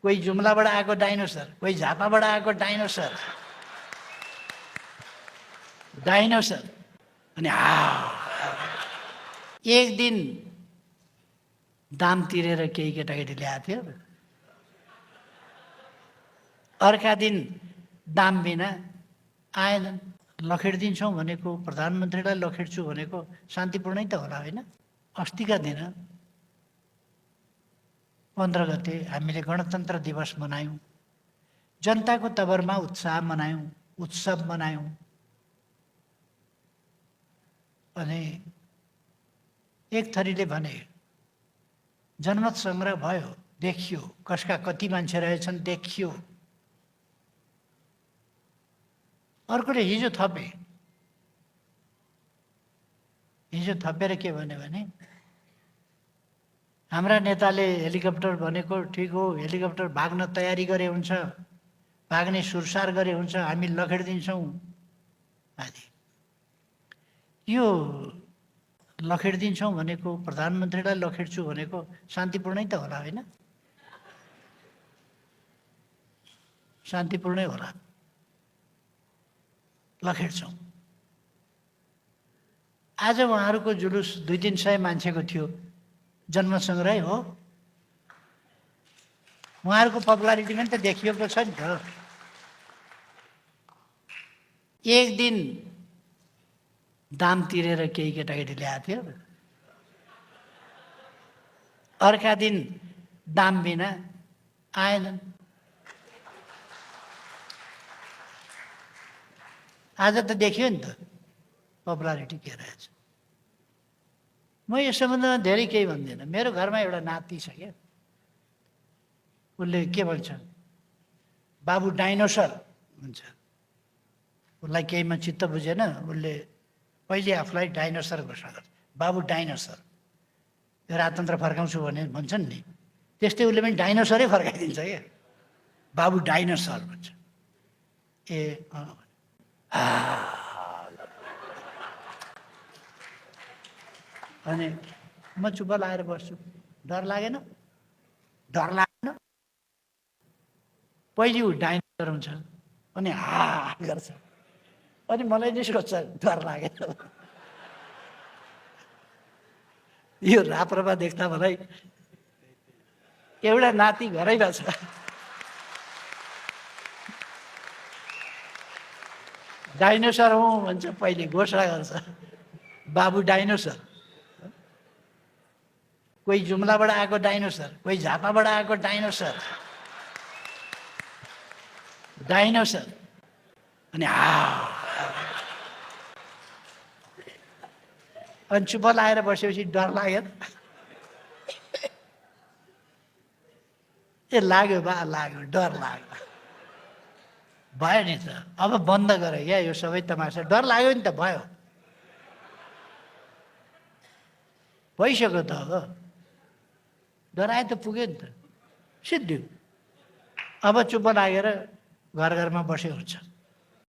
कोही जुम्लाबाट आएको डाइनोसर, कोही झापाबाट आएको डाइनोसर। डाइनोसर अनि एक दिन दाम तिरेर केही केटाकेटी ल्याएको थियो, अर्का दिन दाम बिना आएनन्। लखेडिदिन्छौँ भनेको, प्रधानमन्त्रीलाई लखेड्छु भनेको शान्तिपूर्णै त होला होइन? अस्तिका दिन 15 गते हामीले गणतन्त्र दिवस मनायौँ, जनताको तवरमा उत्साह मनायौँ, उत्सव मनायौँ। अनि एक थरीले भने जनमत सङ्ग्रह भयो, देखियो कसका कति मान्छे रहेछन् देखियो। अर्कोले हिजो थपेर के भन्यो भने हाम्रा नेताले हेलिकप्टर भनेको ठिक हो, हेलिकप्टर भाग्न तयारी गरे हुन्छ, भाग्ने सुरसार गरे हुन्छ, हामी लखेडिदिन्छौँ आदि। यो लखेडिदिन्छौँ भनेको, प्रधानमन्त्रीलाई लखेड्छु भनेको शान्तिपूर्णै त होला होइन? शान्तिपूर्णै होला, लखेड्छौँ। आज उहाँहरूको जुलुस 200-300 मान्छेको थियो, जन्म सङ्ग्रह हो। उहाँहरूको पपुलारिटी पनि त देखिएको छ नि त। एक दिन दाम तिरेर केही केटाकेटी ल्याएको थियो, अर्का दिन दाम बिना आएनन्। आज त देखियो नि त पपुलारिटी के रहेछ। म यस सम्बन्धमा धेरै केही भन्दिनँ। मेरो घरमा एउटा नाति छ क्या, उसले के भन्छ, बाबु डाइनोसर भन्छ। उसलाई केहीमा चित्त बुझेन, उसले पहिले आफूलाई डाइनोसर घोषणा गर्छ, बाबु डाइनोसर। यो राजतन्त्र फर्काउँछु भने भन्छन् नि, त्यस्तै उसले पनि डाइनोसरै फर्काइदिन्छ क्या, बाबु डाइनोसर भन्छ। ए अनि म चुप्प लागेर बस्छु। डर लागेन? डर लागेन? पहिले ऊ डाइनोसर हुन्छ अनि गर्छ, अनि मलाई नै सोध्छ डर लागेन। यो राप्रपा देख्दा मलाई एउटा नाति घरैमा छ, डाइनोसर हुँ भन्छ, पहिले घोषणा गर्छ बाबु डाइनोसर। कोही जुम्लाबाट आएको डाइनोसर, कोही झापाबाट आएको डाइनोसर। डाइनोसर अनि अनि चुप्प लागेर बसेपछि डर लाग्यो। ए लाग्यो बा, लाग्यो, डर लाग्यो, भयो नि त। अब बन्द गरे क्या यो सबै तमासा। डर लाग्यो नि त, भयो, भइसक्यो त। अब डराए त पुग्यो नि त, सिद्धियो। अब चुप्प लागेर घर घरमा बसे हुन्छ।